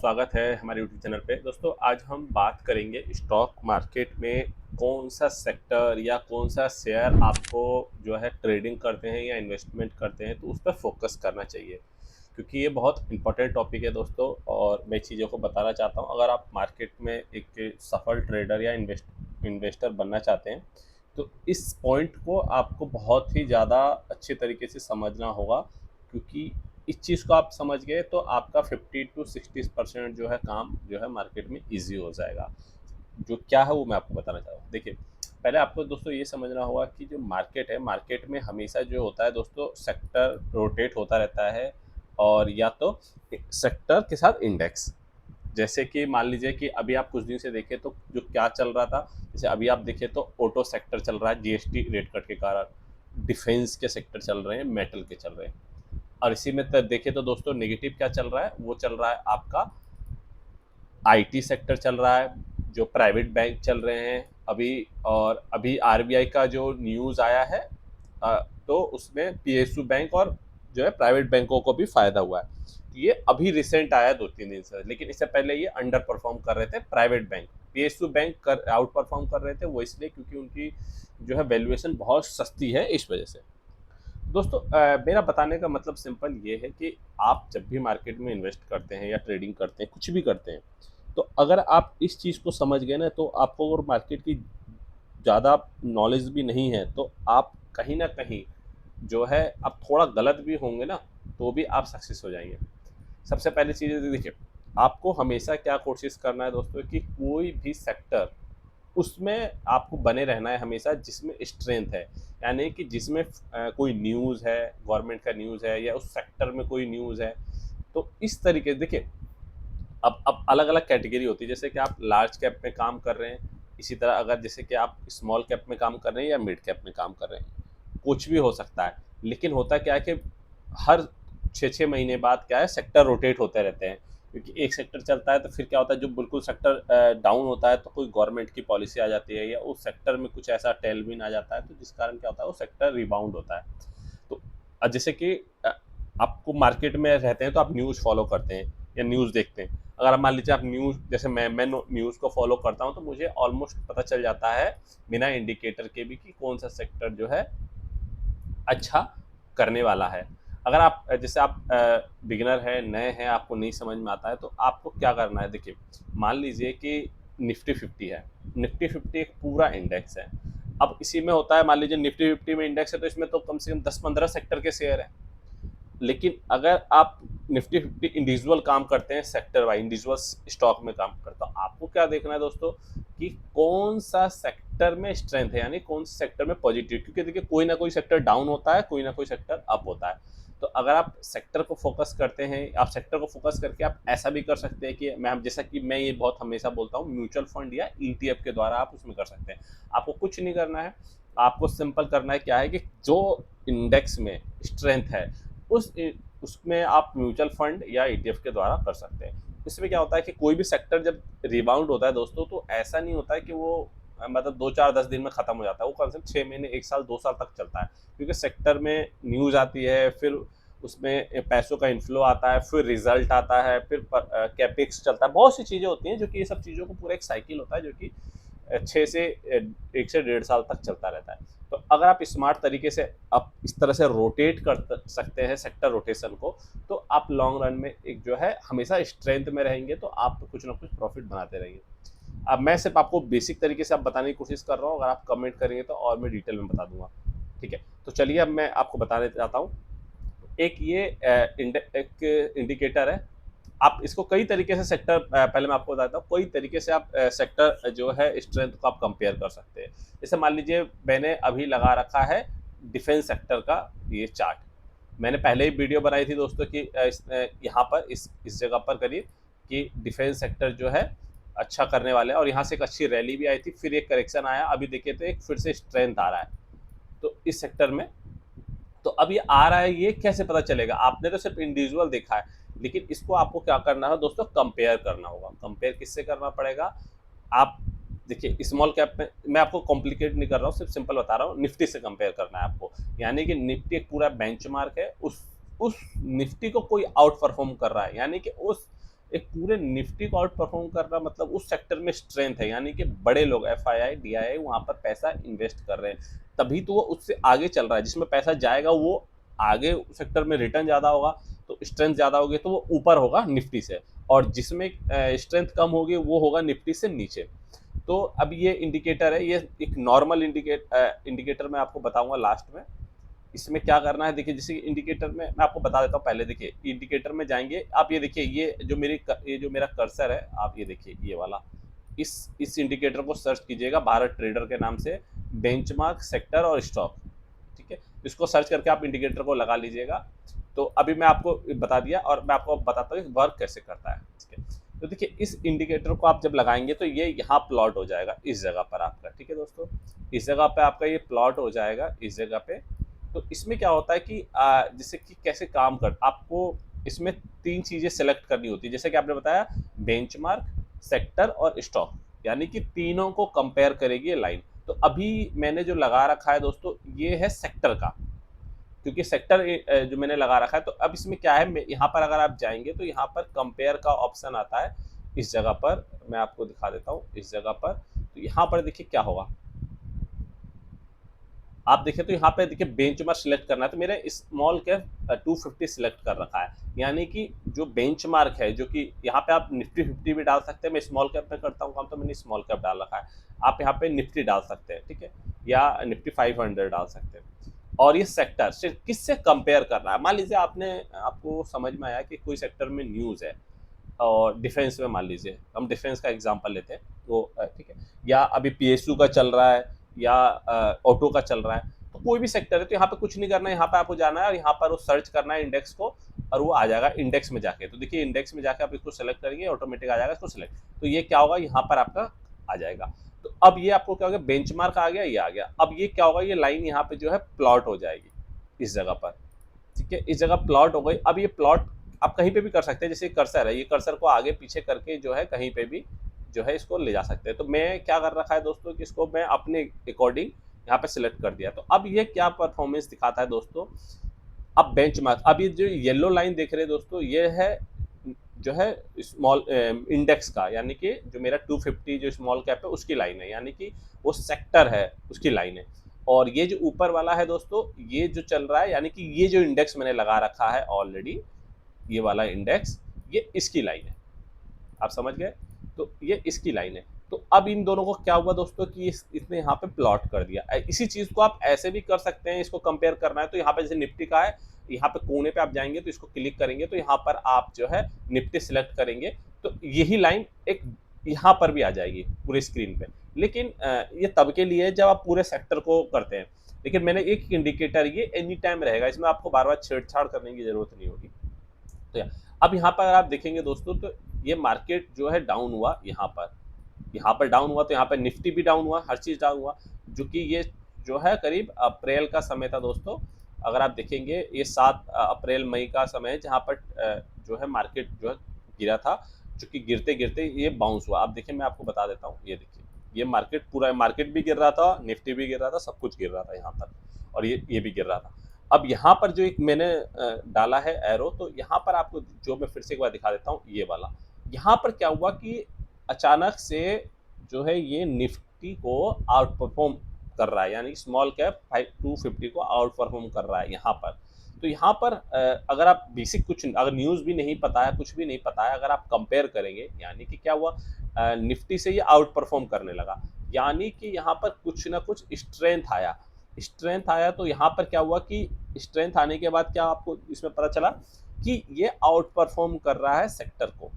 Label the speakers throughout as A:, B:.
A: स्वागत है हमारे यूट्यूब चैनल पे। दोस्तों, आज हम बात करेंगे स्टॉक मार्केट में कौन सा सेक्टर या कौन सा शेयर आपको जो है ट्रेडिंग करते हैं या इन्वेस्टमेंट करते हैं तो उस पर फोकस करना चाहिए, क्योंकि ये बहुत इंपॉर्टेंट टॉपिक है दोस्तों। और मैं चीज़ों को बताना चाहता हूँ, अगर आप मार्केट में एक सफल ट्रेडर या इन्वेस्टर बनना चाहते हैं तो इस पॉइंट को आपको बहुत ही ज़्यादा अच्छे तरीके से समझना होगा, क्योंकि इस चीज़ को आप समझ गए तो आपका 50 to 60% जो है काम जो है मार्केट में इजी हो जाएगा। जो क्या है वो मैं आपको बताना चाहता हूँ। देखिए, पहले आपको दोस्तों ये समझना होगा कि जो मार्केट है, मार्केट में हमेशा जो होता है दोस्तों, सेक्टर रोटेट होता रहता है, और या तो सेक्टर के साथ इंडेक्स। जैसे कि मान लीजिए कि अभी आप कुछ दिन से देखें तो जो क्या चल रहा था, जैसे अभी आप देखें तो ऑटो सेक्टर चल रहा है जीएसटी रेट कट के कारण, डिफेंस के सेक्टर चल रहे हैं, मेटल के चल रहे हैं। और इसी में देखें तो दोस्तों नेगेटिव क्या चल रहा है, वो चल रहा है आपका आईटी सेक्टर चल रहा है, जो प्राइवेट बैंक चल रहे हैं अभी। और अभी आरबीआई का जो न्यूज़ आया है, तो उसमें पीएसयू बैंक और जो है प्राइवेट बैंकों को भी फायदा हुआ है। ये अभी रिसेंट आया 2-3 दिन से, लेकिन इससे पहले ये अंडर परफॉर्म कर रहे थे प्राइवेट बैंक। पीएसयू बैंक कर आउट परफॉर्म कर रहे थे, वो इसलिए क्योंकि उनकी जो है वैल्यूएशन बहुत सस्ती है, इस वजह से। दोस्तों, मेरा बताने का मतलब सिंपल ये है कि आप जब भी मार्केट में इन्वेस्ट करते हैं या ट्रेडिंग करते हैं, कुछ भी करते हैं, तो अगर आप इस चीज़ को समझ गए ना, तो आपको अगर मार्केट की ज़्यादा नॉलेज भी नहीं है तो आप कहीं ना कहीं जो है, आप थोड़ा गलत भी होंगे ना तो भी आप सक्सेस हो जाएंगे। सबसे पहली चीज़ देखिए, आपको हमेशा क्या कोशिश करना है दोस्तों कि कोई भी सेक्टर, उसमें आपको बने रहना है हमेशा जिसमें स्ट्रेंथ है। यानी कि जिसमें कोई न्यूज़ है, गवर्नमेंट का न्यूज़ है, या उस सेक्टर में कोई न्यूज़ है। तो इस तरीके से देखिए, अब अलग अलग कैटेगरी होती है। जैसे कि आप लार्ज कैप में काम कर रहे हैं, इसी तरह अगर जैसे कि आप स्मॉल कैप में काम कर रहे हैं या मिड कैप में काम कर रहे हैं, कुछ भी हो सकता है। लेकिन होता क्या है कि हर 6-6 महीने बाद क्या है, सेक्टर रोटेट होते रहते हैं, क्योंकि एक सेक्टर चलता है तो फिर क्या होता है, जो बिल्कुल सेक्टर डाउन होता है तो कोई गवर्नमेंट की पॉलिसी आ जाती है, या उस सेक्टर में कुछ ऐसा टेलविन आ जाता है, तो जिस कारण क्या होता है, वो सेक्टर रिबाउंड होता है। तो जैसे कि आपको मार्केट में रहते हैं तो आप न्यूज़ फॉलो करते हैं या न्यूज़ देखते हैं। अगर आप मान लीजिए आप न्यूज़, जैसे मैं न्यूज़ को फॉलो करता हूँ, तो मुझे ऑलमोस्ट पता चल जाता है बिना इंडिकेटर के भी कि कौन सा सेक्टर जो है अच्छा करने वाला है। अगर आप जैसे आप बिगिनर हैं, नए हैं, आपको नहीं समझ में आता है, तो आपको क्या करना है, देखिए, मान लीजिए कि निफ्टी 50 है। निफ्टी 50 एक पूरा इंडेक्स है। अब इसी में होता है, मान लीजिए निफ्टी 50 में इंडेक्स है तो इसमें तो कम से कम 10-15 सेक्टर के शेयर हैं। लेकिन अगर आप निफ्टी 50 इंडिविजुअल काम करते हैं, सेक्टर वाइज इंडिविजुअल स्टॉक में काम करते हो, आपको क्या देखना है दोस्तों कि कौन सा सेक्टर में स्ट्रेंथ है, यानी कौन से सेक्टर में पॉजिटिव। क्योंकि देखिए, कोई ना कोई सेक्टर डाउन होता है, कोई ना कोई सेक्टर अप होता है। तो अगर आप सेक्टर को फोकस करते हैं, आप सेक्टर को फोकस करके आप ऐसा भी कर सकते हैं कि जैसा कि मैं ये बहुत हमेशा बोलता हूँ, म्यूचुअल फंड या ईटीएफ के द्वारा आप उसमें कर सकते हैं। आपको कुछ नहीं करना है, आपको सिंपल करना है क्या है कि जो इंडेक्स में स्ट्रेंथ है, उस उसमें आप म्यूचुअल फंड या ईटीएफ के द्वारा कर सकते हैं। इसमें क्या होता है कि कोई भी सेक्टर जब रिबाउंड होता है दोस्तों, तो ऐसा नहीं होता है कि वो मतलब 2-4-10 दिन में खत्म हो जाता है। वो कम से कम 6 महीने, 1 साल, 2 साल तक चलता है, क्योंकि सेक्टर में न्यूज़ आती है, फिर उसमें पैसों का इन्फ्लो आता है, फिर रिजल्ट आता है, फिर कैपेक्स चलता है, बहुत सी चीज़ें होती हैं जो कि ये सब चीज़ों को पूरा एक साइकिल होता है, जो कि 1 से 1.5 साल तक चलता रहता है। तो अगर आप स्मार्ट तरीके से आप इस तरह से रोटेट कर सकते हैं सेक्टर रोटेशन को, तो आप लॉन्ग रन में एक जो है हमेशा स्ट्रेंथ में रहेंगे, तो आप कुछ ना कुछ प्रॉफिट बनाते रहेंगे। अब मैं सिर्फ आपको बेसिक तरीके से आप बताने की कोशिश कर रहा हूँ, अगर आप कमेंट करेंगे तो और मैं डिटेल में बता दूंगा। ठीक है, तो चलिए अब मैं आपको बताने चाहता हूँ। एक ये एक इंडिकेटर है। आप इसको कई तरीके से सेक्टर, पहले मैं आपको बताता हूँ, कई तरीके से आप सेक्टर जो है स्ट्रेंथ को आप कंपेयर कर सकते हैं। जैसे मान लीजिए मैंने अभी लगा रखा है डिफेंस सेक्टर का ये चार्ट। मैंने पहले ही वीडियो बनाई थी दोस्तों कि यहाँ पर इस जगह पर करीब कि डिफेंस सेक्टर जो है अच्छा करने वाले हैं, और यहाँ से एक अच्छी रैली भी आई थी, फिर एक करेक्शन आया, अभी देखिए तो एक फिर से स्ट्रेंथ आ रहा है तो इस सेक्टर में। तो अब ये आ रहा है, ये कैसे पता चलेगा? आपने तो सिर्फ इंडिविजुअल देखा है, लेकिन इसको आपको क्या करना है दोस्तों, कंपेयर करना होगा। कंपेयर किससे करना पड़ेगा? आप देखिए, स्मॉल कैप में मैं आपको कॉम्प्लिकेट नहीं कर रहा हूँ, सिर्फ सिंपल बता रहा हूँ, निफ्टी से कंपेयर करना है आपको। यानी कि निफ्टी एक पूरा बेंचमार्क है, उस निफ्टी को कोई आउट परफॉर्म कर रहा है, यानी कि उस एक पूरे निफ्टी को आउट परफॉर्म करना मतलब उस सेक्टर में स्ट्रेंथ है, यानी कि बड़े लोग FII DII वहाँ पर पैसा इन्वेस्ट कर रहे हैं, तभी तो वो उससे आगे चल रहा है। जिसमें पैसा जाएगा वो आगे सेक्टर में रिटर्न ज़्यादा होगा, तो स्ट्रेंथ ज़्यादा होगी तो वो ऊपर होगा निफ्टी से, और जिसमें स्ट्रेंथ कम होगी वो होगा निफ्टी से नीचे। तो अब ये इंडिकेटर है, ये एक नॉर्मल इंडिकेटर मैं आपको बताऊंगा लास्ट में। इसमें क्या करना है देखिए, जैसे इंडिकेटर में मैं आपको बता देता हूँ। पहले देखिए इंडिकेटर में जाएंगे आप, ये देखिए ये जो मेरा कर्सर है, आप ये देखिए ये वाला, इस इंडिकेटर को सर्च कीजिएगा भारत ट्रेडर के नाम से, बेंचमार्क सेक्टर और स्टॉक, ठीक है। इसको सर्च करके आप इंडिकेटर को लगा लीजिएगा। तो अभी मैं आपको बता दिया और मैं आपको बताता हूँ वर्क कैसे करता है, ठीक है। तो देखिए इस इंडिकेटर को आप जब लगाएंगे तो ये यहाँ प्लॉट हो जाएगा इस जगह पर आपका, ठीक है दोस्तों। इस जगह पे आपका ये प्लॉट हो जाएगा इस जगह पे। तो इसमें क्या होता है कि जैसे कि कैसे काम कर, आपको इसमें 3 चीज़ें सेलेक्ट करनी होती है, जैसे कि आपने बताया बेंचमार्क, सेक्टर और स्टॉक, यानी कि तीनों को कंपेयर करेगी ये लाइन। तो अभी मैंने जो लगा रखा है दोस्तों ये है सेक्टर का, क्योंकि सेक्टर जो मैंने लगा रखा है। तो अब इसमें क्या है, यहाँ पर अगर आप जाएंगे तो यहाँ पर कंपेयर का ऑप्शन आता है इस जगह पर, मैं आपको दिखा देता हूँ इस जगह पर। तो यहाँ पर देखिए क्या होगा, आप देखिए तो यहाँ पे देखिए बेंचमार्क सिलेक्ट करना है, तो मेरे स्मॉल कैप 250 सिलेक्ट कर रखा है, यानी कि जो बेंचमार्क है, जो कि यहाँ पे आप निफ्टी 50 भी डाल सकते हैं। मैं स्मॉल कैप में करता हूँ काम, तो मैंने स्मॉल कैप डाल रखा है। आप यहाँ पे निफ्टी डाल सकते हैं, ठीक है, या निफ्टी 500 डाल सकते हैं। और ये सेक्टर से किससे कंपेयर कर रहा है, मान लीजिए आपको समझ में आया कि कोई सेक्टर में न्यूज़ है, और डिफेंस में मान लीजिए हम डिफेंस का एग्जांपल लेते हैं, तो ठीक है, या अभी PSU का चल रहा है, या ऑटो का चल रहा है, तो कोई भी सेक्टर है, तो यहाँ पे कुछ नहीं करना है, यहाँ पे आपको जाना है और यहाँ पर वो सर्च करना है इंडेक्स को, और वो आ जाएगा इंडेक्स में जाके। तो देखिए इंडेक्स में जाके आप इसको सेलेक्ट करेंगे, ऑटोमेटिक आ जाएगा इसको सेलेक्ट। तो ये क्या होगा, यहाँ पर आपका आ जाएगा। तो अब ये आपको क्या हो गया, बेंचमार्क आ गया, ये आ गया। अब ये क्या होगा, ये लाइन यहाँ पे जो है प्लॉट हो जाएगी इस जगह पर, ठीक है, इस जगह प्लॉट हो गई। अब ये प्लॉट आप कहीं पे भी कर सकते हैं, जैसे कर्सर है, ये कर्सर को आगे पीछे करके जो है कहीं पे भी जो है इसको ले जा सकते हैं। तो मैं क्या कर रखा है दोस्तों कि इसको मैं अपने अकॉर्डिंग यहाँ पे सिलेक्ट कर दिया। तो अब ये क्या परफॉर्मेंस दिखाता है दोस्तों, अब बेंचमार्क, अब ये जो येलो लाइन देख रहे हैं दोस्तों, ये है जो है स्मॉल इंडेक्स का, यानी कि जो मेरा 250 जो स्मॉल कैप है उसकी लाइन है, यानी कि वो सेक्टर है उसकी लाइन है। और ये जो ऊपर वाला है दोस्तों, ये जो चल रहा है, यानी कि ये जो इंडेक्स मैंने लगा रखा है ऑलरेडी, ये वाला इंडेक्स, ये इसकी लाइन है, आप समझ गए। तो ये इसकी लाइन है। तो अब इन दोनों को क्या हुआ दोस्तों कि इसने यहाँ पे प्लॉट कर दिया। इसी चीज को आप ऐसे भी कर सकते हैं, इसको कंपेयर करना है तो यहाँ पे जैसे निफ्टी का है, यहाँ पे कोने पे आप जाएंगे तो इसको क्लिक करेंगे, तो यहाँ पर आप जो है निफ्टी सिलेक्ट करेंगे, तो यही लाइन एक यहाँ पर भी आ जाएगी पूरे स्क्रीन पे। लेकिन ये तब के लिए जब आप पूरे सेक्टर को करते हैं, लेकिन मैंने एक इंडिकेटर, ये एनी टाइम रहेगा, इसमें आपको बार बार छेड़छाड़ करने की जरूरत नहीं होगी। तो अब यहाँ पर आप देखेंगे दोस्तों, तो ये मार्केट जो है डाउन हुआ, यहाँ पर डाउन हुआ, तो यहाँ पर निफ्टी भी डाउन हुआ, हर चीज़ डाउन हुआ, जो कि ये जो है करीब अप्रैल का समय था दोस्तों। अगर आप देखेंगे ये 7 अप्रैल मई का समय है, जहाँ पर जो है मार्केट जो है गिरा था, जो कि गिरते गिरते ये बाउंस हुआ। आप देखिए मैं आपको बता देता हूँ, ये देखिए ये मार्केट भी गिर रहा था, निफ्टी भी गिर रहा था, सब कुछ गिर रहा था यहाँ पर, और ये भी गिर रहा था। अब यहाँ पर जो एक मैंने डाला है एरो, तो यहाँ पर आपको जो मैं फिर से एक बार दिखा देता हूँ, ये वाला यहाँ पर क्या हुआ कि अचानक से जो है ये निफ्टी को आउट परफॉर्म कर रहा है, यानी स्मॉल कैप 250 को आउट परफॉर्म कर रहा है यहाँ पर। तो यहाँ पर अगर आप बेसिक कुछ, अगर न्यूज़ भी नहीं पता है, कुछ भी नहीं पता है, अगर आप कंपेयर करेंगे, यानी कि क्या हुआ, निफ्टी से ये आउट परफॉर्म करने लगा, यानी कि यहाँ पर कुछ ना कुछ स्ट्रेंथ आया। तो यहाँ पर क्या हुआ कि स्ट्रेंथ आने के बाद क्या आपको इसमें पता चला कि ये आउट परफॉर्म कर रहा है सेक्टर को।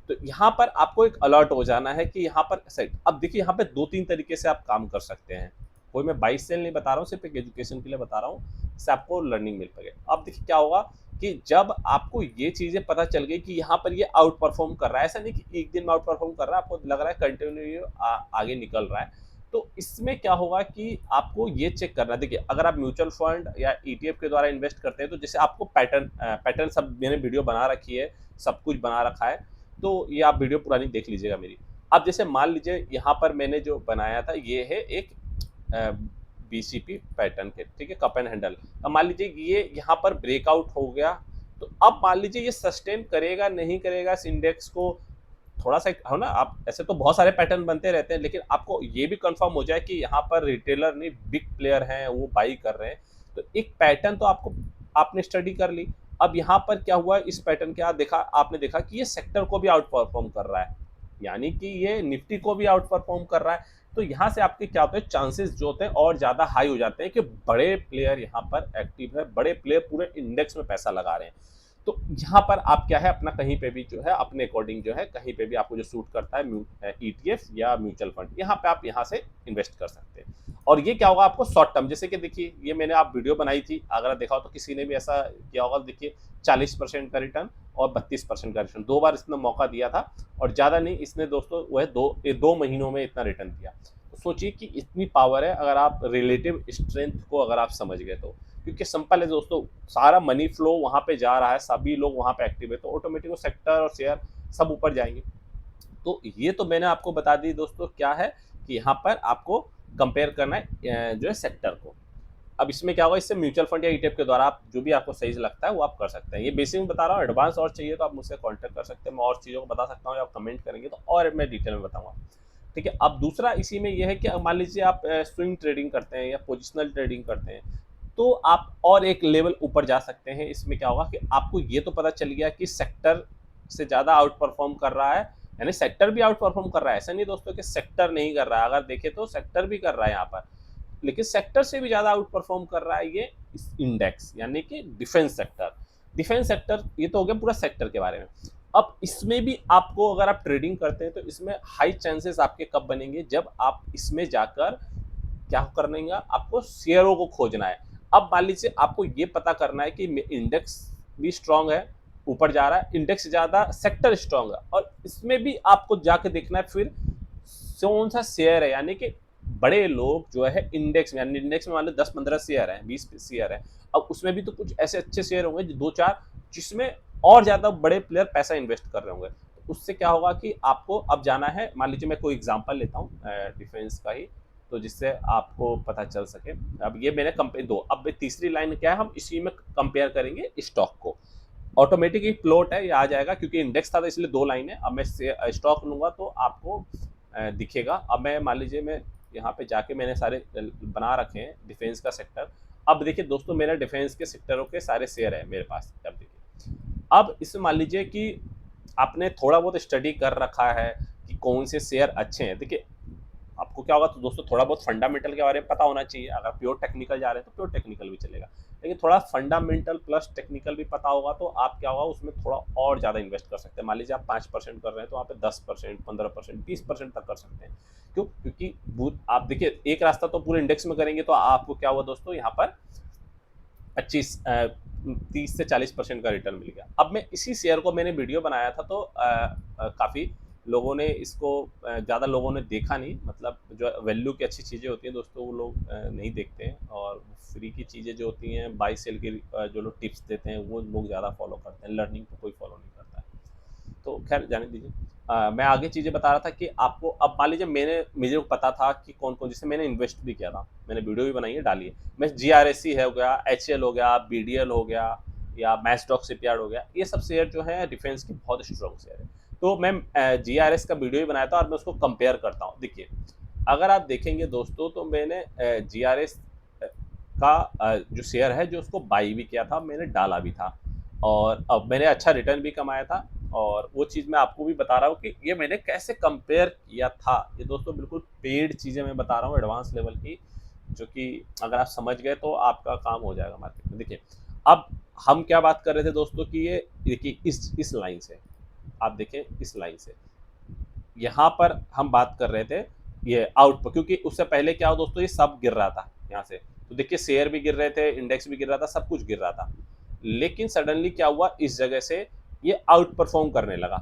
A: तो यहाँ पर आपको एक अलर्ट हो जाना है कि यहाँ पर सेट। अब देखिए यहाँ पे 2-3 तरीके से आप काम कर सकते हैं, कोई मैं बाई सेल नहीं बता रहा हूँ, सिर्फ एक एजुकेशन के लिए बता रहा हूँ, इससे आपको लर्निंग मिल पाएगी। अब देखिए क्या होगा कि जब आपको ये चीज़ें पता चल गई कि यहाँ पर ये आउट परफॉर्म कर रहा है, ऐसा नहीं कि एक दिन में आउट परफॉर्म कर रहा है, आपको लग रहा है कंटिन्यू आगे निकल रहा है, तो इसमें क्या होगा कि आपको ये चेक करना है। देखिए अगर आप म्यूचुअल फंड या ETF के द्वारा इन्वेस्ट करते हैं, तो जैसे आपको पैटर्न सब मैंने वीडियो बना रखी है, सब कुछ बना रखा है, तो ये आप वीडियो पुरानी देख लीजिएगा मेरी। अब जैसे मान लीजिए यहाँ पर मैंने जो बनाया था, ये है एक BCP पैटर्न के, ठीक है, कप एंड हैंडल। अब मान लीजिए ये यहाँ पर ब्रेकआउट हो गया, तो अब मान लीजिए ये सस्टेन करेगा नहीं करेगा इस इंडेक्स को, थोड़ा सा है ना, आप ऐसे तो बहुत सारे पैटर्न बनते रहते हैं, लेकिन आपको ये भी कंफर्म हो जाए कि यहाँ पर रिटेलर नहीं बिग प्लेयर हैं वो बाई कर रहे हैं, तो एक पैटर्न तो आपको आपने स्टडी कर ली। अब यहाँ पर क्या हुआ, इस पैटर्न के देखा आपने देखा कि ये सेक्टर को भी आउट परफॉर्म कर रहा है, यानी कि ये निफ्टी को भी आउट परफॉर्म कर रहा है। तो यहाँ से आपके क्या होते हैं, चांसेस जो होते हैं और ज्यादा हाई हो जाते हैं कि बड़े प्लेयर यहाँ पर एक्टिव है, बड़े प्लेयर पूरे इंडेक्स में पैसा लगा रहे हैं। तो यहाँ पर आप क्या है अपना कहीं पे भी जो है अपने अकॉर्डिंग जो है कहीं पे भी आपको जो सूट करता है ईटीएफ या म्यूचुअल फंड, यहाँ पे आप यहाँ से इन्वेस्ट कर सकते हैं। और ये क्या होगा आपको शॉर्ट टर्म, जैसे कि देखिए ये मैंने आप वीडियो बनाई थी, अगर देखा हो तो किसी ने भी ऐसा किया होगा, देखिए 40% का रिटर्न और 32% का रिटर्न, 2 बार इसने मौका दिया था और ज़्यादा नहीं, इसने दोस्तों वह दो महीनों में इतना रिटर्न दिया। तो सोचिए कि इतनी पावर है अगर आप रिलेटिव स्ट्रेंथ को अगर आप समझ गए तो, क्योंकि सिंपल है दोस्तों, सारा मनी फ्लो वहाँ पे जा रहा है, सभी लोग वहाँ पे एक्टिव है, तो ऑटोमेटिक सेक्टर और शेयर सब ऊपर जाएंगे। तो ये तो मैंने आपको बता दी दोस्तों क्या है कि यहाँ पर आपको कंपेयर करना है जो है सेक्टर को। अब इसमें क्या होगा, इससे म्यूचुअल फंड या ईटीएफ के द्वारा आप जो भी आपको सही लगता है वो आप कर सकते हैं। ये बेसिक में बता रहा हूँ, एडवांस और चाहिए तो आप मुझसे कांटेक्ट कर सकते हैं, मैं और चीज़ों को बता सकता हूँ, आप कमेंट करेंगे तो और मैं डिटेल में बताऊँगा। ठीक है, अब दूसरा इसी में ये है कि मान लीजिए आप स्विंग ट्रेडिंग करते हैं या पोजिशनल ट्रेडिंग करते हैं, तो आप और एक लेवल ऊपर जा सकते हैं। इसमें क्या होगा कि आपको ये तो पता चल गया कि सेक्टर से ज़्यादा आउट परफॉर्म कर रहा है, यानी सेक्टर भी आउट परफॉर्म कर रहा है, ऐसा नहीं दोस्तों कि सेक्टर नहीं कर रहा है, अगर देखें तो सेक्टर भी कर रहा है यहाँ पर, लेकिन सेक्टर से भी ज़्यादा आउट परफॉर्म कर रहा है ये इंडेक्स, यानी कि डिफेंस सेक्टर। डिफेंस सेक्टर ये तो हो गया पूरा सेक्टर के बारे में। अब इसमें भी आपको अगर आप ट्रेडिंग करते हैं तो इसमें हाई चांसेस आपके कब बनेंगे, जब आप इसमें जाकर क्या करना, आपको शेयरों को खोजना है। अब मान लीजिए आपको ये पता करना है कि इंडेक्स भी स्ट्रांग है, ऊपर जा रहा है, इंडेक्स ज़्यादा सेक्टर स्ट्रांग है, और इसमें भी आपको जाके देखना है फिर कौन सा शेयर है, यानी कि बड़े लोग जो है इंडेक्स में, यानी इंडेक्स में मान लो 10-15 शेयर हैं, 20 शेयर हैं, अब उसमें भी तो कुछ ऐसे अच्छे शेयर होंगे जो 2-4 जिसमें और ज़्यादा बड़े प्लेयर पैसा इन्वेस्ट कर रहे होंगे। तो उससे क्या होगा कि आपको अब जाना है, मान लीजिए मैं कोई एग्जांपल लेता हूँ डिफेंस का ही, तो जिससे आपको पता चल सके। अब ये मैंने कंपेयर दो, अब तीसरी लाइन क्या है, हम इसी में कंपेयर करेंगे स्टॉक को। ऑटोमेटिक एक प्लॉट है, ये आ जाएगा क्योंकि इंडेक्स था तो इसलिए 2 लाइन है। अब मैं स्टॉक लूंगा तो आपको दिखेगा। अब मैं मान लीजिए मैं यहाँ पे जाके मैंने सारे बना रखे हैं डिफेंस का सेक्टर। अब देखिए दोस्तों, मेरा डिफेंस के सेक्टरों के सारे शेयर है मेरे पास। अब देखिए, अब इसमें मान लीजिए कि आपने थोड़ा बहुत स्टडी कर रखा है कि कौन से शेयर अच्छे हैं। देखिए आपको क्या होगा तो दोस्तों, थोड़ा बहुत फंडामेंटल के बारे में पता होना चाहिए। अगर प्योर टेक्निकल जा रहे हैं तो प्योर टेक्निकल भी चलेगा, लेकिन थोड़ा फंडामेंटल प्लस टेक्निकल भी पता होगा तो आप क्या होगा उसमें थोड़ा और ज़्यादा इन्वेस्ट कर सकते हैं। मान लीजिए आप 5% कर रहे हैं तो वहाँ पे 10%, 15%, 20% तक कर सकते हैं। क्यों? क्योंकि आप देखिए, एक रास्ता तो पूरे इंडेक्स में करेंगे तो आपको क्या हुआ दोस्तों, यहाँ पर 30 से 40% का रिटर्न मिल गया। अब मैं इसी शेयर को मैंने वीडियो बनाया था तो काफ़ी लोगों ने इसको, ज़्यादा लोगों ने देखा नहीं, मतलब जो वैल्यू की अच्छी चीज़ें होती हैं दोस्तों वो लोग नहीं देखते हैं, और फ्री की चीज़ें जो होती हैं, बाई सेल की जो लोग टिप्स देते हैं वो लोग ज़्यादा फॉलो करते हैं, लर्निंग को कोई फॉलो नहीं करता है। तो खैर जाने दीजिए। मैं आगे चीज़ें बता रहा था कि आपको, अब मान लीजिए मुझे पता था कि कौन कौन, जिससे मैंने इन्वेस्ट भी किया था, मैंने वीडियो भी बनाई है, डाली है। मैं GRSC है हो गया, HL हो गया, BDL हो गया, या मैस्टॉक शिपयार्ड हो गया, ये सब शेयर जो है डिफेंस की बहुत स्ट्रॉन्ग शेयर है। तो मैं GRS का वीडियो भी बनाया था और मैं उसको कंपेयर करता हूँ। देखिए अगर आप देखेंगे दोस्तों तो मैंने GRS का जो शेयर है जो उसको बाई भी किया था, मैंने डाला भी था, और अब मैंने अच्छा रिटर्न भी कमाया था। और वो चीज़ मैं आपको भी बता रहा हूँ कि ये मैंने कैसे कंपेयर किया था। ये दोस्तों बिल्कुल पेड चीज़ें मैं बता रहा हूँ, एडवांस लेवल की, जो कि अगर आप समझ गए तो आपका काम हो जाएगा मार्केट में। देखिए अब हम क्या बात कर रहे थे दोस्तों कि ये देखिए इस लाइन से, आप देखें इस लाइन से, यहाँ पर हम बात कर रहे थे ये आउट पर, क्योंकि उससे पहले क्या हो दोस्तों, ये सब गिर रहा था यहाँ से, तो देखिए शेयर भी गिर रहे थे, इंडेक्स भी गिर रहा था, सब कुछ गिर रहा था। लेकिन सडनली क्या हुआ, इस जगह से ये आउट परफॉर्म करने लगा।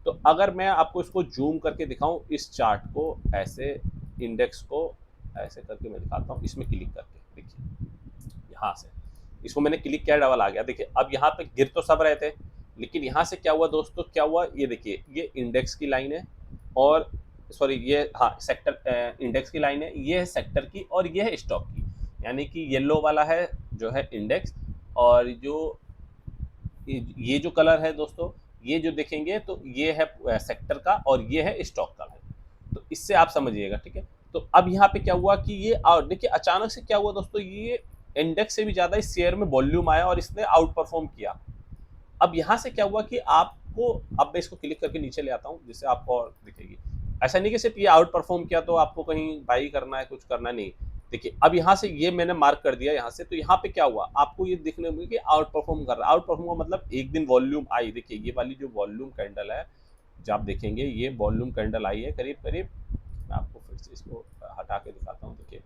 A: तो अगर मैं आपको इसको जूम करके दिखाऊं, इस चार्ट को ऐसे, इंडेक्स को ऐसे करके मैं दिखाता हूँ, इसमें क्लिक करके देखिए, यहाँ से इसको मैंने क्लिक किया, डबल आ गया। देखिए अब यहाँ पे गिर तो सब रहे थे, लेकिन यहाँ से क्या हुआ दोस्तों, क्या हुआ, ये देखिए ये इंडेक्स की लाइन है, और सॉरी ये, हाँ सेक्टर, इंडेक्स की लाइन है, ये है सेक्टर की, और ये है स्टॉक की। यानी कि येलो वाला है जो है इंडेक्स, और जो ये जो कलर है दोस्तों, ये जो देखेंगे तो ये है सेक्टर का और ये है स्टॉक का है। तो इससे आप समझिएगा, ठीक है। तो अब यहाँ पे क्या हुआ कि ये देखिए अचानक से क्या हुआ दोस्तों, ये इंडेक्स से भी ज्यादा इस शेयर में वॉल्यूम आया और इसने आउट परफॉर्म किया। अब यहाँ से क्या हुआ कि आपको, अब मैं इसको क्लिक करके नीचे ले आता हूँ जिससे आपको और दिखेगी। ऐसा नहीं कि सिर्फ ये आउट परफॉर्म किया तो आपको कहीं बाई करना है, कुछ करना नहीं। देखिए अब यहाँ से ये मैंने मार्क कर दिया यहाँ से, तो यहाँ पे क्या हुआ आपको ये दिखने में कि आउट परफॉर्म कर रहा है। आउट परफॉर्म का मतलब एक दिन वॉल्यूम आई, देखिए ये वाली जो वॉल्यूम कैंडल है, जब आप देखेंगे ये वॉल्यूम कैंडल आई है करीब करीब, मैं आपको फिर से इसको हटा के दिखाता हूँ। देखिए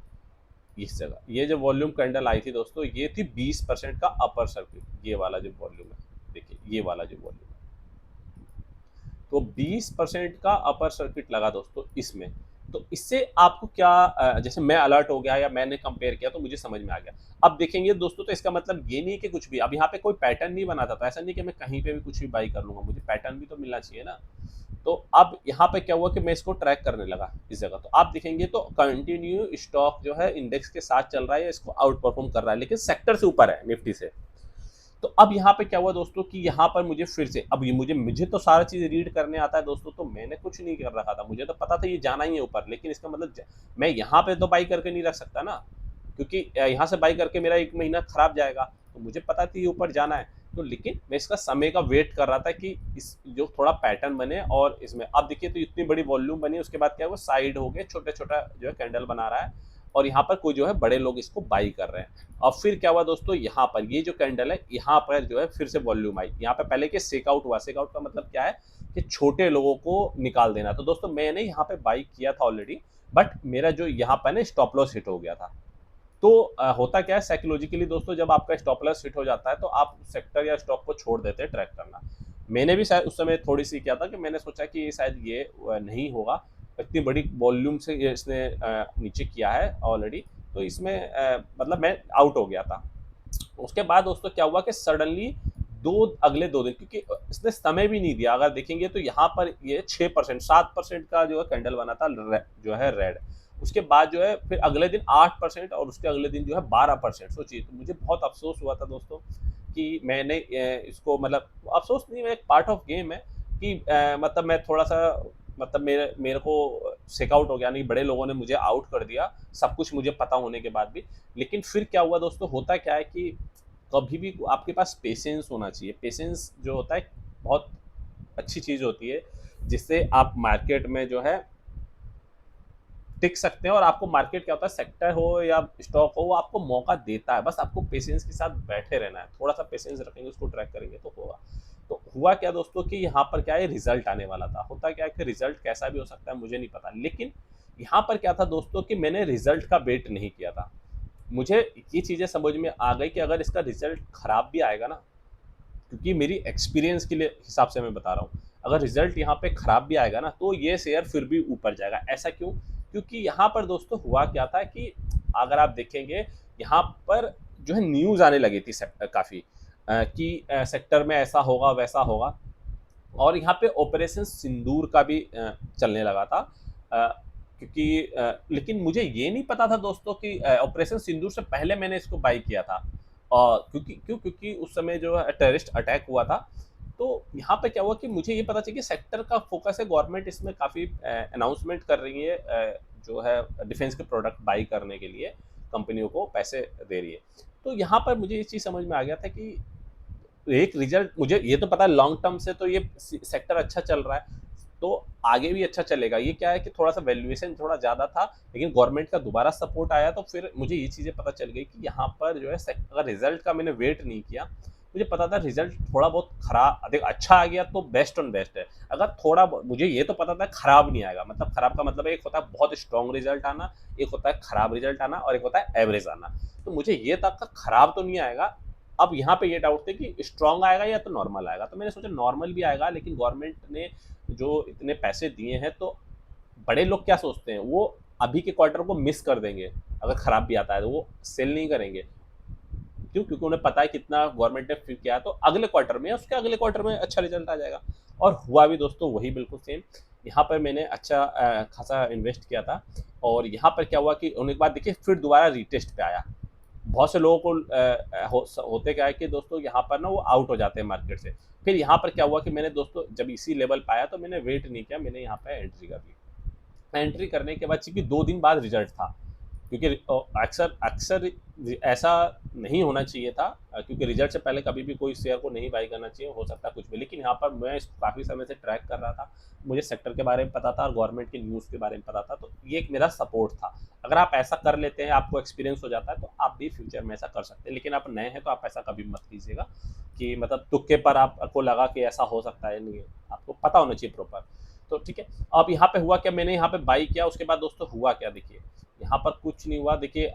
A: इस जगह ये जो वॉल्यूम कैंडल आई थी दोस्तों, ये थी 20% का अपर सर्किट, ये वाला जो वॉल्यूम है, देखिए ये वाला जो वॉल्यूम है, तो 20% का अपर सर्किट लगा दोस्तों इसमें। तो इससे आपको क्या जैसे मैं अलर्ट हो गया या मैंने कंपेयर किया तो मुझे समझ में आ गया। अब देखेंगे दोस्तों, तो इसका मतलब ये नहीं कि कुछ भी, अब यहाँ पे कोई पैटर्न नहीं बना था, तो ऐसा नहीं कि मैं कहीं पे भी कुछ भी बाई कर लूंगा, मुझे पैटर्न भी तो मिलना चाहिए ना। तो अब यहाँ पे क्या हुआ कि मैं इसको ट्रैक करने लगा इस जगह, तो आप देखेंगे तो कंटिन्यू स्टॉक जो है इंडेक्स के साथ चल रहा है, इसको आउट परफॉर्म कर रहा है, लेकिन सेक्टर से ऊपर है निफ्टी से। तो अब यहाँ पे क्या हुआ दोस्तों कि यहाँ पर मुझे फिर से, अब ये मुझे तो सारा चीज रीड करने आता है दोस्तों, तो मैंने कुछ नहीं कर रखा था, मुझे तो पता था ये जाना ही है ऊपर, लेकिन इसका मतलब मैं यहाँ पे तो बाई करके नहीं रख सकता ना, क्योंकि यहाँ से बाई करके मेरा 1 महीना खराब जाएगा। तो मुझे पता थी ये ऊपर जाना है, तो लेकिन मैं इसका समय का वेट कर रहा था कि इस जो थोड़ा पैटर्न बने, और इसमें अब देखिए तो इतनी बड़ी वॉल्यूम बनी, उसके बाद क्या हुआ साइड हो गए, छोटा छोटा जो है कैंडल बना रहा है, और यहाँ पर कोई जो है बड़े लोग इसको बाई कर रहे हैं। और फिर क्या हुआ दोस्तों, यहाँ पर ये जो कैंडल है यहाँ पर जो है फिर से वॉल्यूम आई, यहाँ पे पहले के सेकआउट हुआ, सेकआउट का मतलब क्या है कि छोटे लोगों को निकाल देना। तो दोस्तों मैंने यहाँ पे बाई किया था ऑलरेडी, बट मेरा जो यहाँ पर ना स्टॉप लॉस हिट हो गया था। तो होता क्या है साइकोलॉजिकली दोस्तों, जब आपका स्टॉप लॉस हिट हो जाता है तो आप सेक्टर या स्टॉक को छोड़ देते हैं ट्रैक करना। मैंने भी शायद उस समय थोड़ी सी किया था कि मैंने सोचा कि शायद ये नहीं होगा, इतनी बड़ी वॉल्यूम से ये इसने नीचे किया है ऑलरेडी, तो इसमें मतलब मैं आउट हो गया था। उसके बाद दोस्तों क्या हुआ कि सडनली अगले 2 दिन, क्योंकि इसने समय भी नहीं दिया, अगर देखेंगे तो यहाँ पर ये 6% 7% का जो है कैंडल बना था जो है रेड, उसके बाद जो है फिर अगले दिन 8% और उसके अगले दिन जो है 12%। सोचिए, तो मुझे बहुत अफसोस हुआ था दोस्तों कि मैंने इसको, मतलब अफसोस नहीं, एक पार्ट ऑफ गेम है कि मतलब मैं थोड़ा सा, मतलब मेरे को सेकआउट हो गया, नहीं बड़े लोगों ने मुझे आउट कर दिया, सब कुछ मुझे पता होने के बाद भी। लेकिन फिर क्या हुआ दोस्तों, होता क्या है कि कभी भी आपके पास पेशेंस होना चाहिए। पेशेंस जो होता है बहुत अच्छी चीज़ होती है, जिससे आप मार्केट में जो है टिक सकते हैं, और आपको मार्केट क्या होता है, सेक्टर हो या स्टॉक हो, वो आपको मौका देता है, बस आपको पेशेंस के साथ बैठे रहना है, थोड़ा सा पेशेंस रखेंगे, उसको ट्रैक करेंगे तो होगा। तो हुआ क्या दोस्तों कि यहाँ पर क्या है, रिजल्ट आने वाला था। होता क्या है कि रिजल्ट कैसा भी हो सकता है, मुझे नहीं पता, लेकिन यहाँ पर क्या था दोस्तों कि मैंने रिजल्ट का वेट नहीं किया था। मुझे ये चीज़ें समझ में आ गई कि अगर इसका रिजल्ट खराब भी आएगा ना, क्योंकि मेरी एक्सपीरियंस के लिए हिसाब से मैं बता रहा हूँ, अगर रिजल्ट यहाँ पे खराब भी आएगा ना तो ये शेयर फिर भी ऊपर जाएगा। ऐसा क्यों? क्योंकि यहाँ पर दोस्तों हुआ क्या था कि अगर आप देखेंगे यहाँ पर जो है न्यूज़ आने लगी थी काफ़ी कि सेक्टर में ऐसा होगा वैसा होगा, और यहाँ पे ऑपरेशन सिंदूर का भी चलने लगा था। क्योंकि लेकिन मुझे ये नहीं पता था दोस्तों कि ऑपरेशन सिंदूर से पहले मैंने इसको बाई किया था। और क्योंकि उस समय जो है टेररिस्ट अटैक हुआ था। तो यहाँ पे क्या हुआ कि मुझे ये पता चला कि सेक्टर का फोकस है, गवर्नमेंट इसमें काफ़ी अनाउंसमेंट कर रही है, जो है डिफेंस के प्रोडक्ट बाई करने के लिए कंपनियों को पैसे दे रही है। तो यहाँ पर मुझे ये चीज़ समझ में आ गया था कि एक रिजल्ट, मुझे ये तो पता है लॉन्ग टर्म से तो ये सेक्टर अच्छा चल रहा है, तो आगे भी अच्छा चलेगा। ये क्या है कि थोड़ा सा वैल्यूएशन थोड़ा ज़्यादा था, लेकिन गवर्नमेंट का दोबारा सपोर्ट आया, तो फिर मुझे ये चीज़ें पता चल गई कि यहाँ पर जो है अगर रिजल्ट का मैंने वेट नहीं किया, मुझे पता था रिजल्ट थोड़ा बहुत खराब, अधिक अच्छा आ गया तो बेस्ट ऑन बेस्ट है। अगर थोड़ा मुझे ये तो पता था खराब नहीं आएगा, मतलब खराब का मतलब एक होता है बहुत स्ट्रॉन्ग रिजल्ट आना, एक होता है खराब रिजल्ट आना, और एक होता है एवरेज आना। तो मुझे ये था कि खराब तो नहीं आएगा। अब यहाँ पे ये डाउट थे कि स्ट्रॉन्ग आएगा या तो नॉर्मल आएगा, तो मैंने सोचा नॉर्मल भी आएगा, लेकिन गवर्नमेंट ने जो इतने पैसे दिए हैं, तो बड़े लोग क्या सोचते हैं, वो अभी के क्वार्टर को मिस कर देंगे, अगर खराब भी आता है तो वो सेल नहीं करेंगे। क्यों? क्योंकि उन्हें पता है कितना गवर्नमेंट ने फिर किया, तो अगले क्वार्टर में या उसके अगले क्वार्टर में अच्छा रिजल्ट आ जाएगा। और हुआ भी दोस्तों वही बिल्कुल सेम। यहाँ पर मैंने अच्छा खासा इन्वेस्ट किया था, और यहाँ पर क्या हुआ कि होने के बाद देखिए फिर दोबारा रीटेस्ट पे आया। बहुत से लोगों को होते क्या है कि दोस्तों यहाँ पर ना वो आउट हो जाते हैं मार्केट से। फिर यहाँ पर क्या हुआ कि मैंने दोस्तों जब इसी लेवल पे आया तो मैंने वेट नहीं किया, मैंने यहाँ पे एंट्री कर ली। एंट्री करने के बाद चूँकि 2 दिन बाद रिजल्ट था, क्योंकि अक्सर अक्सर ऐसा नहीं होना चाहिए था, क्योंकि रिजल्ट से पहले कभी भी कोई शेयर को नहीं बाई करना चाहिए, हो सकता है कुछ भी। लेकिन यहाँ पर मैं इसको काफ़ी समय से ट्रैक कर रहा था, मुझे सेक्टर के बारे में पता था और गवर्नमेंट की न्यूज़ के बारे में पता था, तो ये एक मेरा सपोर्ट था। अगर आप ऐसा कर लेते हैं, आपको एक्सपीरियंस हो जाता है, तो आप भी फ्यूचर में ऐसा कर सकते हैं। लेकिन आप नए हैं तो आप ऐसा कभी मत कीजिएगा कि मतलब तुक्के पर आपको लगा कि ऐसा हो सकता है, नहीं है, आपको पता होना चाहिए प्रॉपर। तो ठीक है, अब यहाँ पे हुआ क्या, मैंने यहाँ पे बाई किया, उसके बाद दोस्तों हुआ क्या देखिए, यहाँ पर कुछ नहीं हुआ देखिए,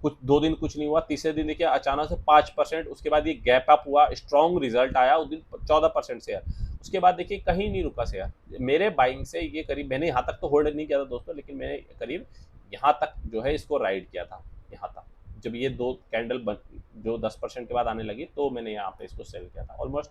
A: कुछ 2 दिन कुछ नहीं हुआ, तीसरे दिन देखिए अचानक से 5%, उसके बाद ये गैप अप हुआ, स्ट्रॉन्ग रिजल्ट आया उस दिन 14% शेयर। उसके बाद देखिए कहीं नहीं रुका शेयर। मेरे बाइंग से ये करीब, मैंने यहाँ तक तो होल्ड नहीं किया था दोस्तों, लेकिन मैंने करीब यहाँ तक जो है इसको राइड किया था, यहाँ तक। जब ये 2 कैंडल बन जो 10% के बाद आने लगी, तो मैंने यहाँ पे इसको सेल किया था। ऑलमोस्ट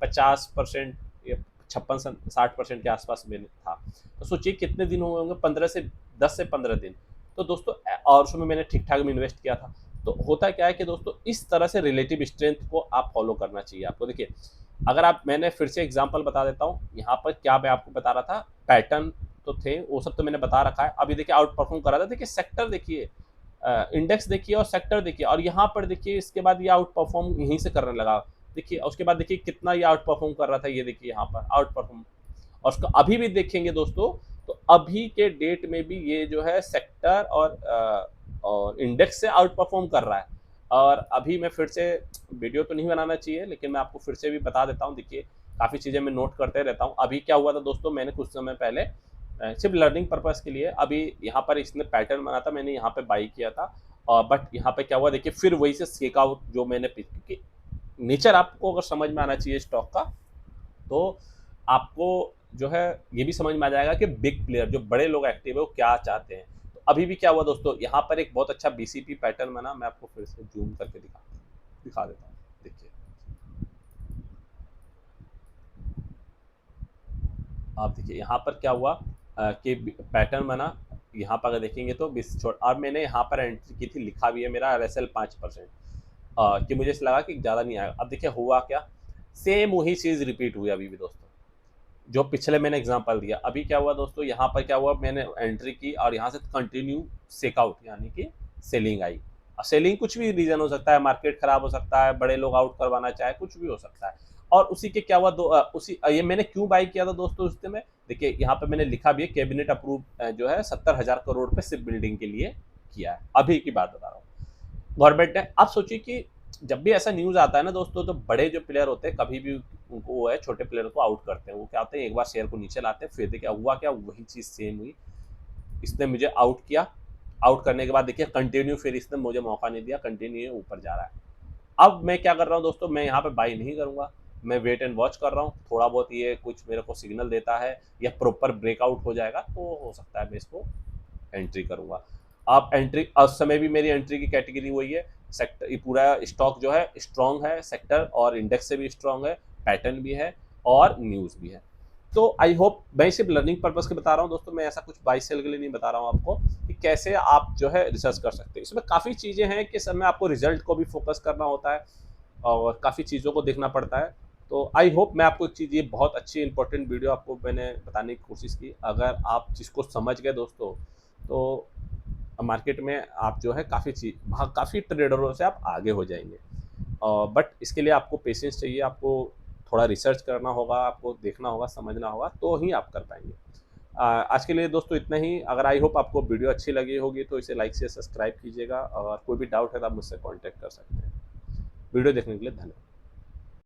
A: 50% या 56-60% के आसपास में था। तो सोचिए कितने दिन हुए होंगे, 15 से 10 से 15 दिन। तो दोस्तों और उसमें मैंने ठीक ठाक में इन्वेस्ट किया था। तो होता क्या है कि दोस्तों इस तरह से रिलेटिव स्ट्रेंथ को आप फॉलो करना चाहिए आपको। देखिए, अगर आप, मैंने फिर से एग्जांपल बता देता हूँ, यहाँ पर क्या मैं आपको बता रहा था, पैटर्न तो थे, वो सब तो मैंने बता रखा है। अभी देखिए आउट परफॉर्म कर रहा था, देखिए सेक्टर देखिए, इंडेक्स देखिए और सेक्टर देखिए, और यहाँ पर देखिए इसके बाद ये आउट परफॉर्म यहीं से करने लगा। देखिए उसके बाद देखिए कितना ये आउट परफॉर्म कर रहा था, ये देखिए यहाँ पर आउट परफॉर्म। और उसको अभी भी देखेंगे दोस्तों, तो अभी के डेट में भी ये जो है सेक्टर और इंडेक्स से आउट परफॉर्म कर रहा है। और अभी मैं फिर से, वीडियो तो नहीं बनाना चाहिए लेकिन मैं आपको फिर से भी बता देता हूँ। देखिए काफ़ी चीज़ें मैं नोट करते रहता हूँ। अभी क्या हुआ था दोस्तों, मैंने कुछ समय पहले सिर्फ लर्निंग पर्पज़ के लिए, अभी यहाँ पर इसने पैटर्न बना था, मैंने यहाँ पे बाई किया था। और बट यहाँ पे क्या हुआ देखिए, फिर वही से सेक आउट जो मैंने, क्योंकि नेचर आपको अगर समझ में आना चाहिए स्टॉक का, तो आपको जो है ये भी समझ में आ जाएगा कि बिग प्लेयर, जो बड़े लोग एक्टिव है, वो क्या चाहते हैं। तो अभी भी क्या हुआ दोस्तों, यहाँ पर एक बहुत अच्छा बीसीपी पैटर्न बना, मैं आपको फिर से जूम करके दिखा देता हूँ। देखिए आप देखिए यहाँ पर क्या हुआ, कि पैटर्न बना। यहाँ पर अगर देखेंगे तो 20 छोड़, और मैंने यहाँ पर एंट्री की थी, लिखा भी है मेरा RSL 5%, कि मुझे ऐसा लगा कि ज़्यादा नहीं आएगा। अब देखिए हुआ क्या, सेम वही चीज़ रिपीट हुई अभी भी दोस्तों, जो पिछले मैंने एग्जांपल दिया। अभी क्या हुआ दोस्तों, यहाँ पर क्या हुआ, मैंने एंट्री की और यहाँ से कंटिन्यू सेकआउट, यानी कि सेलिंग आई। सेलिंग कुछ भी रीजन हो सकता है, मार्केट खराब हो सकता है, बड़े लोग आउट करवाना चाहे, कुछ भी हो सकता है। और उसी के क्या हुआ ये मैंने क्यों बाई किया था दोस्तों उस में, देखिए यहाँ पे मैंने लिखा भी है, कैबिनेट अप्रूव जो है 70,000 करोड़ पे शिप बिल्डिंग के लिए किया है। अभी की बात बता रहा हूँ, गवर्नमेंट ने। आप सोचिए कि जब भी ऐसा न्यूज़ आता है ना दोस्तों, तो बड़े जो प्लेयर होते हैं कभी भी उनको वो है, छोटे प्लेयर को आउट करते हैं। वो क्या होते हैं, एक बार शेयर को नीचे लाते हैं, फिर क्या हुआ, क्या वही चीज़ सेम हुई। इसने मुझे आउट किया, आउट करने के बाद देखिए कंटिन्यू, फिर इसने मुझे मौका नहीं दिया, कंटिन्यू ऊपर जा रहा है। अब मैं क्या कर रहा हूँ दोस्तों, मैं यहाँ पे बाई नहीं करूँगा, मैं वेट एंड वॉच कर रहा हूँ। थोड़ा बहुत ये कुछ मेरे को सिग्नल देता है या प्रॉपर ब्रेकआउट हो जाएगा, तो हो सकता है मैं इसको एंट्री करूँगा। आप एंट्री, उस समय भी मेरी एंट्री की कैटेगरी वही है, सेक्टर, ये पूरा स्टॉक जो है स्ट्रॉन्ग है, सेक्टर और इंडेक्स से भी स्ट्रॉन्ग है, पैटर्न भी है और न्यूज़ भी है। तो आई होप, मैं सिर्फ लर्निंग पर्पज़ के बता रहा हूँ दोस्तों, मैं ऐसा कुछ बाई सेल के लिए नहीं बता रहा हूँ आपको, कि कैसे आप जो है रिसर्च कर सकते हैं। इसमें काफ़ी चीज़ें हैं कि सर में आपको रिजल्ट को भी फोकस करना होता है और काफ़ी चीज़ों को देखना पड़ता है। तो आई होप मैं आपको एक चीज़, ये बहुत अच्छी इंपॉर्टेंट वीडियो आपको मैंने बताने की कोशिश की। अगर आप जिसको समझ गए दोस्तों, तो मार्केट में आप जो है काफ़ी ट्रेडरों से आप आगे हो जाएंगे। बट इसके लिए आपको पेशेंस चाहिए, आपको थोड़ा रिसर्च करना होगा, आपको देखना होगा, समझना होगा, तो ही आप कर पाएंगे। आज के लिए दोस्तों इतना ही। अगर आई होप आपको वीडियो अच्छी लगी होगी तो इसे लाइक से सब्सक्राइब कीजिएगा, और कोई भी डाउट है तो आप मुझसे कॉन्टैक्ट कर सकते हैं। वीडियो देखने के लिए धन्यवाद।